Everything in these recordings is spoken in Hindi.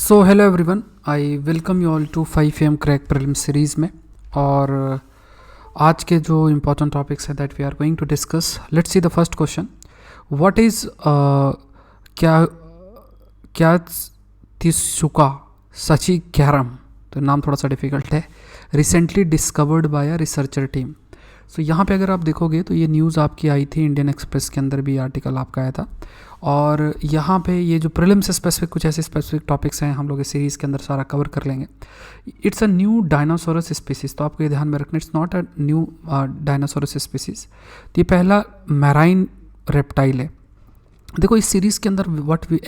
So hello everyone, I welcome you all to 5 AM crack prelim series में। और आज के जो इम्पोर्टेंट टॉपिक्स हैं that we are going to discuss. Let's see the first question. What is क्या क्या तिसुका सची क्यारम। तो नाम थोड़ा सा डिफ़िकल्ट है। Recently discovered by a researcher team. So यहाँ पे अगर आप देखोगे तो ये न्यूज़ आपकी आई थी, इंडियन एक्सप्रेस के अंदर भी आर्टिकल आपका आया था। और यहाँ पे ये जो प्रीलिम से स्पेसिफिक कुछ ऐसे स्पेसिफिक टॉपिक्स हैं हम लोग इस सीरीज़ के अंदर सारा कवर कर लेंगे। It's a new dinosaurs species, तो आपको ये ध्यान में रखना, it's not a new dinosaurs species. तो ये पहला मैराइन रेप्टाइल है। देखो इस सीरीज़ के अंदर व्हाट वी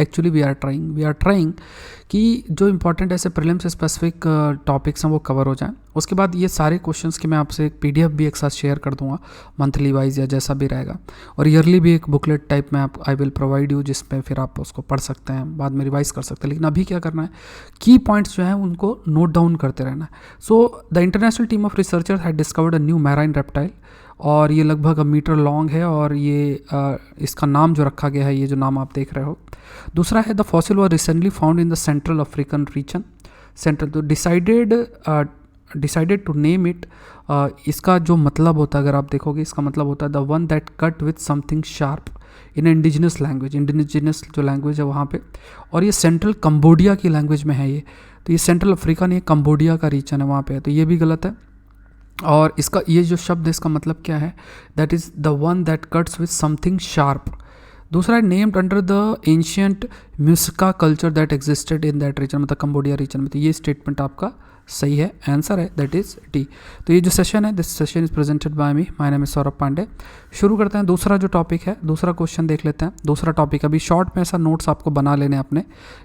आर ट्राइंग कि जो इंपॉर्टेंट ऐसे प्रीलिम से स्पेसिफिक टॉपिक्स हैं वो कवर हो जाएं। उसके बाद ये सारे क्वेश्चंस के मैं आपसे एक PDF भी एक साथ शेयर कर दूंगा, मंथली वाइज या जैसा भी रहेगा। और ईयरली भी एक बुकलेट टाइप में आई विल प्रोवाइड यू, जिसमें फिर आप उसको पढ़ सकते हैं, बाद में रिवाइज कर सकते हैं। लेकिन अभी क्या करना है, की पॉइंट्स जो हैं उनको नोट डाउन करते रहना है। So the international team of researcher had discovered a new marine reptile, और ये लगभग 1 मीटर लॉन्ग है। और ये इसका नाम जो रखा गया है, ये जो नाम आप देख रहे हो। दूसरा है the fossil was recently found in the central African region. Central तो डिसाइडेड टू नेम इट। इसका जो मतलब होता है, अगर आप देखोगे, इसका मतलब होता है the one that cut with something sharp in indigenous language. Indigenous जो लैंग्वेज है वहाँ पे, और ये सेंट्रल कंबोडिया की लैंग्वेज में है ये। तो ये सेंट्रल अफ्रीका नहीं, कंबोडिया का रीजन है वहाँ पे, तो ये भी गलत है। और इसका ये जो शब्द है, इसका मतलब क्या है, that is the one that cuts with something sharp. दूसरा है named under the ancient Musica culture that existed in that region, मतलब कंबोडिया रीजन में। तो ये स्टेटमेंट आपका सही है, आंसर है दैट इज डी। तो ये जो सेशन है, this session is presented by me, my name is Saurabh Pandey. शुरू करते हैं दूसरा जो टॉपिक है, दूसरा क्वेश्चन देख लेते हैं। दूसरा टॉपिक अभी शॉर्ट में ऐसा नोट्स आपको बना लेने अपने,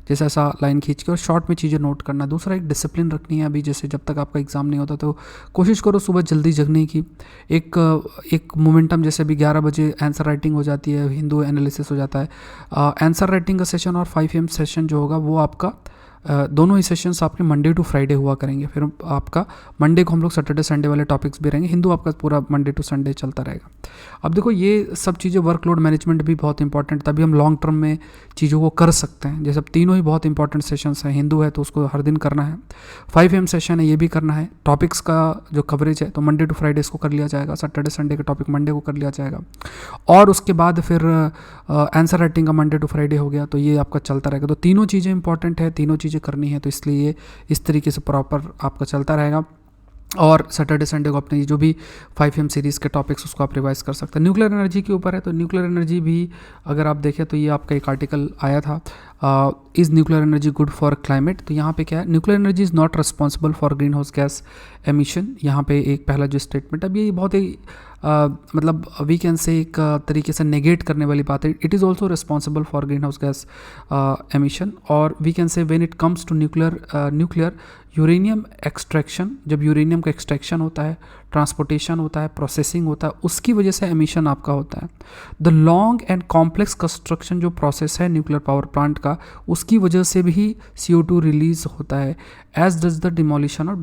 जैसे ऐसा लाइन खींच के, और शॉर्ट में चीज़ें नोट करना। दूसरा एक डिसिप्लिन रखनी है। अभी जैसे जब तक आपका एग्जाम नहीं होता तो कोशिश करो सुबह जल्दी जगने की। एक मोमेंटम, जैसे अभी 11 बजे आंसर राइटिंग हो जाती है, हिंदू एनालिसिस हो जाता है। आंसर राइटिंग का सेशन और 5 AM सेशन जो होगा वो आपका दोनों ही सेशंस आपके मंडे टू फ्राइडे हुआ करेंगे। फिर आपका मंडे को हम लोग सैटरडे संडे वाले टॉपिक्स भी रहेंगे। हिंदू आपका पूरा मंडे टू संडे चलता रहेगा। अब देखो ये सब चीज़ें, वर्कलोड मैनेजमेंट भी बहुत इंपॉर्टेंट, तभी हम लॉन्ग टर्म में चीज़ों को कर सकते हैं। जैसे अब तीनों ही बहुत इंपॉर्टेंट सेशंस हैं। हिंदू है तो उसको हर दिन करना है, 5 AM सेशन है ये भी करना है। टॉपिक्स का जो कवरेज है तो मंडे टू फ्राइडे इसको कर लिया जाएगा, सैटरडे संडे का टॉपिक मंडे को कर लिया जाएगा। और उसके बाद फिर आंसर राइटिंग का मंडे टू फ्राइडे हो गया, तो ये आपका चलता रहेगा। तो तीनों चीज़ें इंपॉर्टेंट है, तीनों चीज़ें करनी है, तो इसलिए ये इस तरीके से प्रॉपर आपका चलता रहेगा। और सैटरडे संडे को अपने जो भी 5 AM सीरीज़ के टॉपिक्स उसको आप रिवाइज कर सकते हैं। न्यूक्लियर एनर्जी के ऊपर है, तो न्यूक्लियर एनर्जी भी अगर आप देखें तो ये आपका एक आर्टिकल आया था, is nuclear energy good for climate. तो यहाँ पे क्या है, nuclear energy is not responsible for greenhouse gas emission. यहाँ पे एक पहला जो स्टेटमेंट, अब ये बहुत ही मतलब वी कैन से एक तरीके से नेगेट करने वाली बात है। It is also responsible for greenhouse gas emission. और we can say when it comes to nuclear uranium extraction, जब यूरेनियम का एक्सट्रैक्शन होता है, ट्रांसपोर्टेशन होता है, प्रोसेसिंग होता है, उसकी वजह से एमिशन आपका होता है। The long and complex construction जो प्रोसेस है न्यूक्लियर पावर प्लांट का, उसकी वजह से भी CO2 रिलीज होता है। As does the demolition of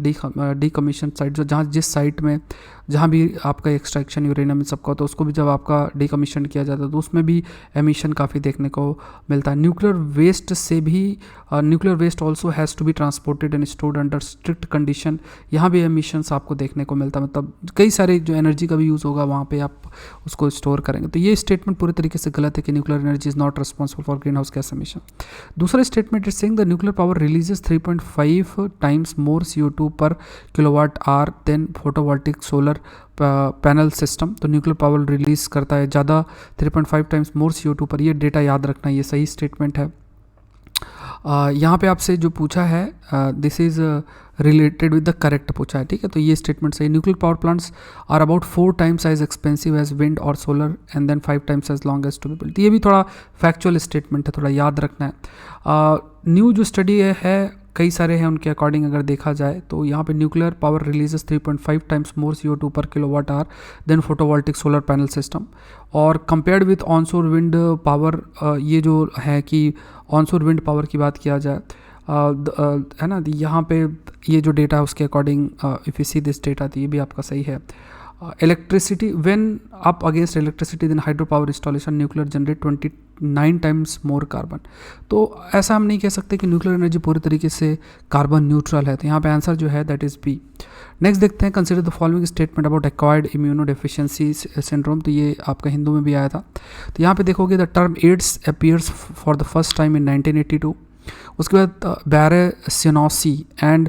decommission site, जो जहाँ जिस साइट में जहाँ भी आपका एक्सट्रैक्शन यूरेनियम सबका होता है, उसको भी जब आपका डीकमीशन किया जाता है तो उसमें भी एमिशन काफ़ी देखने को मिलता है। न्यूक्लियर वेस्ट से भी, nuclear waste also has to be transported and stored under strict condition. यहाँ भी एमिशंस आपको देखने को मिलता है, मतलब कई सारे जो एनर्जी का भी यूज़ होगा वहाँ पे आप उसको स्टोर करेंगे। तो ये स्टेटमेंट पूरी तरीके से गलत है कि nuclear energy is not responsible for greenhouse gas emission. दूसरा statement is saying the nuclear power releases 3.5 times more CO2 per kilowatt hour than photovoltaic solar panel system. तो न्यूक्लियर पावर रिलीज करता है ज़्यादा 3.5 टाइम्स मोर CO2 पर। ये डेटा याद रखना, ये सही स्टेटमेंट है। यहाँ पे आपसे जो पूछा है, this is related with the correct पूछा है, ठीक है। तो ये स्टेटमेंट सही। Nuclear power plants are about 4 times as expensive as wind और solar and then 5 times as long as to be built. ये भी थोड़ा फैक्चुअल स्टेटमेंट है, थोड़ा याद रखना है। न्यू जो स्टडी है कई सारे हैं, उनके अकॉर्डिंग अगर देखा जाए तो यहाँ पे nuclear power releases 3.5 times more CO2 per kilowatt hour than photovoltaic solar panel system. और compared with onshore wind power, ये जो है कि ऑनशोर विंड पावर की बात किया जाए, है ना, यहाँ पे ये जो डेटा है उसके according if you see this data, तो ये भी आपका सही है। Electricity when up against electricity then hydro power installation nuclear generate 29 times more carbon. तो ऐसा हम नहीं कह सकते कि न्यूक्लियर एनर्जी पूरी तरीके से कार्बन न्यूट्रल है, तो यहाँ पे आंसर जो है दैट इज़ बी। नेक्स्ट देखते हैं, consider the following statement about acquired immuno deficiency syndrome. तो ये आपका हिंदू में भी आया था। तो यहाँ पे देखोगे the term AIDS appears for the first time in 1982। उसके बाद Barre Sinoussi and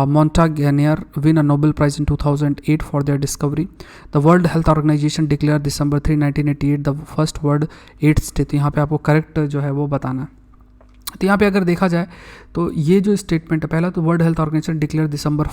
Montagnier win a Nobel prize in 2008 for their discovery. The World health organisation declare December 3, 1988 the first World AIDS Day. तो यहाँ पे आपको करेक्ट जो है वो बताना है। तो यहाँ पे अगर देखा जाए तो ये जो स्टेटमेंट है, पहला तो world health organisation declare December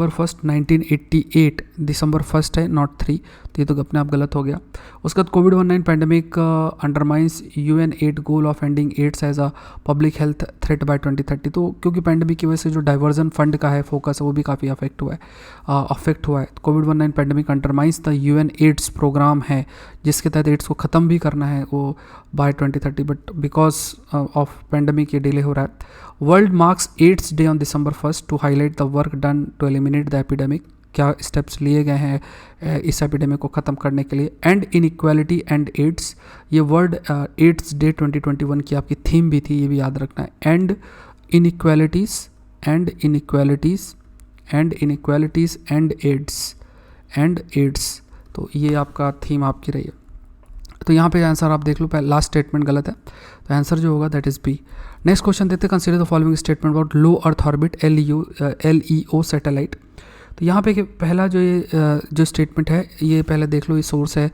1, 1988, December 1 है नॉट 3, तो ये तो अपने आप गलत हो गया। उसके बाद कोविड-19 pandemic undermines UN8 goal of ending AIDS as a public health threat by 2030। तो क्योंकि पैंडमिक की वजह से जो डाइवर्जन फंड का है फोकस है वो भी काफ़ी अफेक्ट हुआ है। कोविड-19 pandemic undermines the UN8 program है जिसके तहत एड्स को ख़त्म भी करना है वो by 2030, but because of pandemic ये डिले हो रहा है। World marks AIDS day on December 1 to highlight the work done to eliminate the epidemic. क्या स्टेप्स लिए गए हैं इस एपिडेमिक को ख़त्म करने के लिए। एंड इनइक्वालिटी एंड एड्स, ये वर्ल्ड एड्स डे 2021 की आपकी थीम भी थी, ये भी याद रखना है। End inequalities end inequalities end inequalities end AIDS, तो ये आपका थीम आपकी रही है। तो यहाँ पे आंसर आप देख लो, लास्ट स्टेटमेंट गलत है, तो आंसर जो होगा that is B. Next question देखते हैं, consider the following statement about low earth orbit LEO satellite. तो यहाँ पे पहला जो स्टेटमेंट है ये पहले देख लो, ये सोर्स है,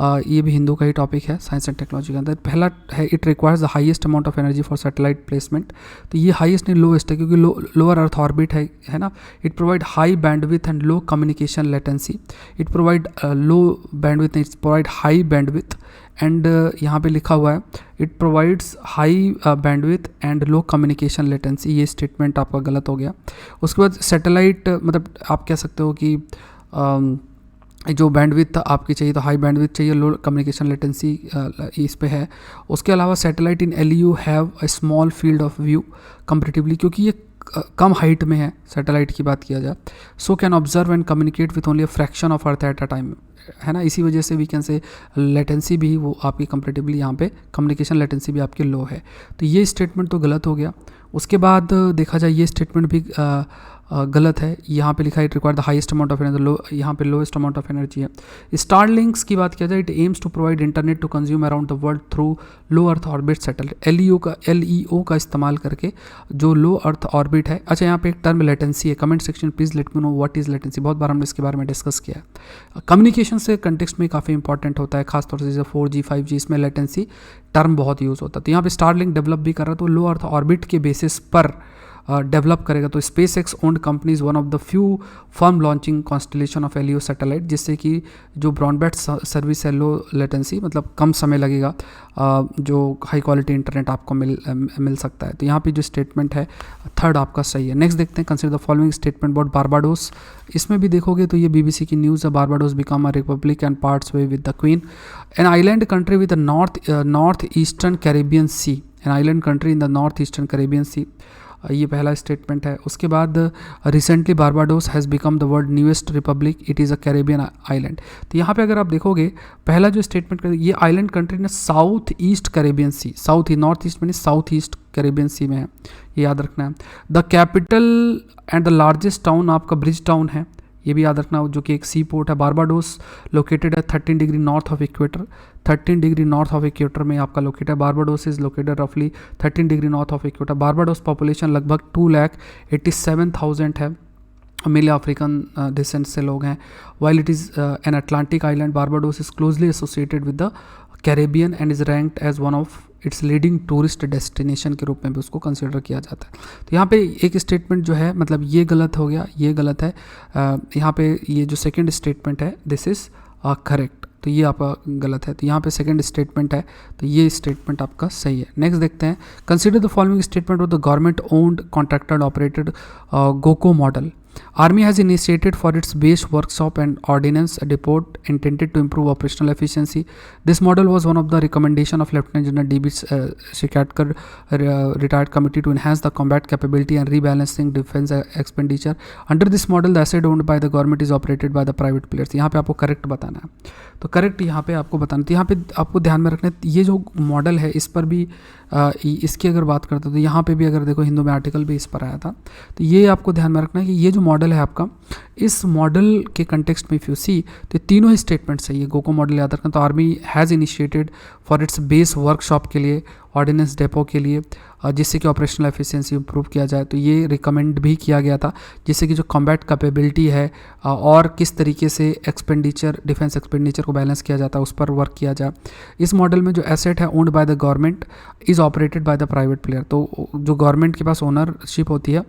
ये भी हिंदू का ही टॉपिक है साइंस एंड टेक्नोलॉजी के अंदर। पहला है it requires the highest amount of energy for satellite placement. तो ये हाईएस्ट नहीं लोएस्ट है, क्योंकि लोअर अर्थ ऑर्बिट है ना। It provide high bandwidth and low communication latency. It provide low bandwidth, it's provide high bandwidth and यहाँ पे लिखा हुआ है it provides high bandwidth and low communication latency. ये स्टेटमेंट आपका गलत हो गया। उसके बाद सैटेलाइट मतलब आप कह सकते हो कि जो बैंडविथ आपकी चाहिए तो हाई बैंडविथ चाहिए, लो कम्युनिकेशन लेटेंसी इस पे है। उसके अलावा satellite in LEO have a small field of view comparatively, क्योंकि ये कम हाइट में है सैटेलाइट की बात किया जाए। So can observe and communicate with only a fraction of earth at a time, है ना। इसी वजह से वी कैन से लेटेंसी भी वो आपकी कंपेरेटिवली यहाँ पे कम्युनिकेशन लेटेंसी भी आपकी लो है। तो ये स्टेटमेंट तो गलत हो गया। उसके बाद देखा जाए ये स्टेटमेंट भी गलत है। यहाँ पे लिखा है it require the highest amount of energy, लो यहाँ पे लोएस्ट अमाउंट ऑफ एनर्जी है। स्टारलिंक्स की बात किया जाए, it aims to provide internet to consume around the world through low earth orbit satellite. LEO का इस्तेमाल करके जो लो अर्थ ऑर्बिट है। अच्छा, यहाँ पे एक टर्म लेटेंसी है, comment section please let me know what is latency. बहुत बार हमने इसके बारे में डिस्कस किया है। कम्युनिकेशन से कंटेक्स्ट में काफ़ी इंपॉर्टेंट होता है, खासतौर से जैसे 4G 5G, इसमें लेटेंसी टर्म बहुत यूज़ होता है। तो यहाँ पे स्टारलिंक डेवलप भी कर रहा है, तो लो अर्थ ऑर्बिट के बेसिस पर डेवलप करेगा। तो SpaceX owned company is one of the few firm launching constellation of LEO satellite, जिससे कि जो ब्रॉडबैंड सर्विस है लो लेटेंसी, मतलब कम समय लगेगा, जो हाई क्वालिटी इंटरनेट आपको मिल सकता है। तो यहाँ पे जो स्टेटमेंट है थर्ड आपका सही है। नेक्स्ट देखते हैं, consider the following statement about Barbados. इसमें भी देखोगे तो ये BBC की न्यूज़ है। Barbados become a republic and parts way with the queen. An island country with north eastern Caribbean sea. An island country in the north eastern Caribbean sea, ये पहला स्टेटमेंट है। उसके बाद recently Barbados has become the world newest republic, it is a Caribbean island. तो यहाँ पे अगर आप देखोगे पहला जो स्टेटमेंट ये आइलैंड कंट्री ने south east Caribbean sea, south ही नॉर्थ ईस्ट में नहीं, साउथ ईस्ट कैरेबियन सी में है, ये याद रखना है। The capital and the largest town आपका ब्रिज टाउन है, ये भी याद रखना, जो कि एक सी पोर्ट है। बारबाडोस लोकेटेड है 13 degree north of equator, 13 degree north of equator में आपका लोकेटेड है। बारबाडोस इज लोकेटेड रफली 13 degree north of equator. Barbados population लगभग 2,87,000 है, मिले अफ्रीकन डिसेंट से लोग हैं। While it is an Atlantic island, Barbados is closely associated with the Caribbean and is ranked as one of its leading tourist destination के रूप में भी उसको कंसिडर किया जाता है। तो यहाँ पे एक स्टेटमेंट जो है मतलब ये गलत हो गया, ये गलत है। यहाँ पे ये जो सेकंड स्टेटमेंट है दिस इज़ करेक्ट, तो ये आपका गलत है। तो यहाँ पे सेकंड स्टेटमेंट है, तो ये स्टेटमेंट आपका सही है। नेक्स्ट देखते हैं, consider the following statement of the government owned contracted operated GOCO model. Army has initiated for its base workshop and ordnance depot intended to improve operational efficiency. This model was one of the recommendation of Lieutenant General D.B. Shikatkar retired committee to enhance the combat capability and rebalancing defense expenditure. Under this model, the asset owned by the government is operated by the private players. यहाँ पे आपको करेक्ट बताना है, तो करेक्ट यहाँ पे आपको बताना, तो यहाँ पे आपको ध्यान में रखना है ये जो मॉडल है इस पर भी इसकी अगर बात करते हैं तो यहाँ पे भी अगर देखो हिंदू में आर्टिकल भी इस पर आया था, तो ये आपको ध्यान में रखना है कि ये जो मॉडल है आपका, इस मॉडल के कंटेक्स्ट में इफ यू सी तो तीनों ही स्टेटमेंट्स है ये गोको मॉडल याद रखना। तो army has initiated for its base workshop के लिए, ऑर्डिनेंस डेपो के लिए, जिससे कि ऑपरेशनल एफिशिएंसी इंप्रूव किया जाए, तो ये रिकमेंड भी किया गया था, जिससे कि जो कॉम्बैट कैपेबिलिटी है और किस तरीके से एक्सपेंडिचर डिफेंस एक्सपेंडिचर को बैलेंस किया जाता है उस पर वर्क किया जाए। इस मॉडल में जो एसेट है owned by the government is operated by the private player, तो जो गवर्नमेंट के पास ओनरशिप होती है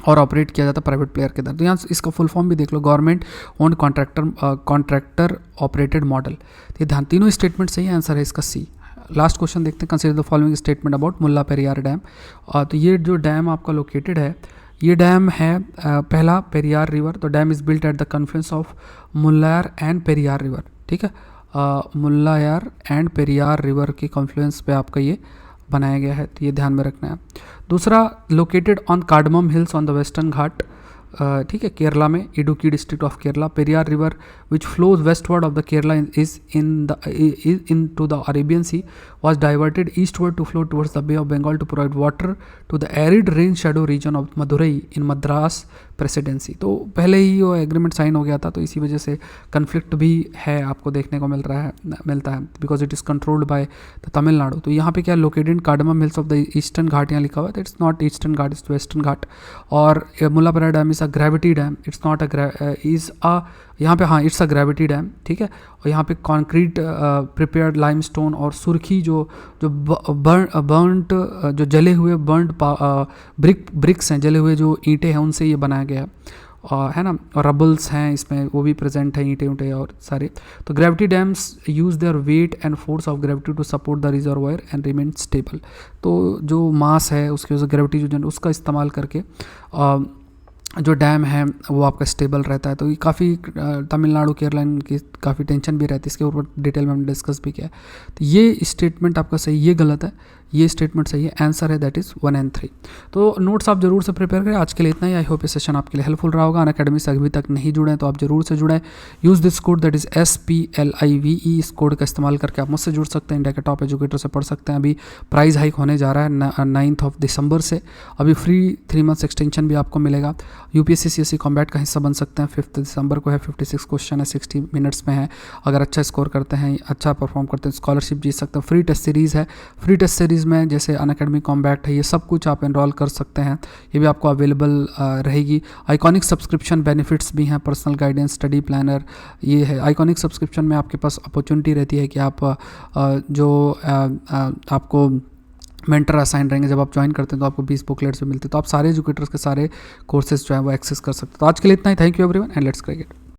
और ऑपरेट किया जाता है प्राइवेट प्लेयर के द्वारा। तो यहाँ इसका फुल फॉर्म भी देख लो, government owned contractor operated model. तो ये ध्यान, तीनों स्टेटमेंट सही है, आंसर है इसका सी। लास्ट क्वेश्चन देखते हैं, consider the following statement about Mulla Periyar dam. तो ये जो डैम आपका लोकेटेड है, ये डैम है पहला पेरियार रिवर, तो dam is built at the confluence of Mullayar and Periyar river, ठीक है, मुल्लायार एंड पेरियार रिवर के कॉन्फ्लुएंस पे आपका ये बनाया गया है, तो ये ध्यान में रखना है। दूसरा, located on cardamom hills on the Western Ghat, ठीक है, केरला में, Idukki district of Kerala. Periyar river which flows westward of the Kerala is into the Arabian sea was diverted eastward to flow towards the Bay of Bengal to provide water to the arid rain shadow region of Madurai in Madras presidency। तो पहले ही वो एग्रीमेंट साइन हो गया था, तो इसी वजह से कन्फ्लिक्ट भी है आपको देखने को मिलता है because it is controlled by the Tamil Nadu. तो यहाँ पे क्या located cardamom hills of the eastern Ghat यहाँ लिखा हुआ है, it's not eastern Ghat, it's western Ghat. और Mulla Periyar dam is a gravity dam, it's not यहाँ पे, हाँ, इट्स अ ग्रेविटी डैम, ठीक है। और यहाँ पे कॉन्क्रीट प्रिपेयर्ड लाइमस्टोन और सुर्खी जो बर्नट जो जले हुए ब्रिक्स हैं, जले हुए जो ईंटें हैं, उनसे ये बनाया गया है ना, और रबल्स हैं इसमें, वो भी प्रेजेंट है, ईंटें और सारे। तो gravity dams use their weight and force of gravity to support the reservoir and remain stable. तो जो मास है उसकी वजह से ग्रेविटी जो उसका इस्तेमाल करके जो डैम है वो आपका स्टेबल रहता है। तो ये काफ़ी तमिलनाडु केरला की काफ़ी टेंशन भी रहती है, इसके ऊपर डिटेल में हमने डिस्कस भी किया है। तो ये स्टेटमेंट आपका सही, ये गलत है, ये स्टेटमेंट सही है, आंसर है दैट इज़ 1 and 3। तो नोट्स आप जरूर से प्रिपेयर करें। आज के लिए इतना ही, आई होप ये सेशन आपके लिए हेल्पफुल रहा होगा। अनअकैडमी से अभी तक नहीं जुड़े हैं तो आप जरूर से जुड़ें। Use this code that is SPLIVE, इस कोड का इस्तेमाल करके आप मुझसे जुड़ सकते हैं, इंडिया के टॉप एजुकेटर से पढ़ सकते हैं। अभी प्राइस हाइक होने जा रहा है 9 दिसंबर से, अभी फ्री 3 months एक्सटेंशन भी आपको मिलेगा। UPSC CSE कॉम्बैट का हिस्सा बन सकते हैं। 5 दिसंबर को है, 56 क्वेश्चन है, 60 मिनट्स में है। अगर अच्छा स्कोर करते हैं, अच्छा परफॉर्म करते हैं, स्कॉलरशिप जीत सकते हैं। फ्री टेस्ट सीरीज़ है, फ्री टेस्ट सीरीज़ में जैसे अनअकैडमी कॉम्बैट है, ये सब कुछ आप एनरोल कर सकते हैं, ये भी आपको अवेलेबल रहेगी। आइकॉनिक सब्सक्रिप्शन बेनिफिट्स भी हैं, पर्सनल गाइडेंस, स्टडी प्लानर, ये है। आइकॉनिक सब्सक्रिप्शन में आपके पास अपॉर्चुनिटी रहती है कि आप आपको मेंटर असाइन रहेंगे, जब आप ज्वाइन करते हैं तो आपको 20 बुकलेट्स भी मिलते हैं, तो आप सारे एजुकेटर्स के सारे कोर्सेज जो है वो एक्सेस कर सकते हैं। तो आज के लिए इतना ही, thank you everyone and let's cricket.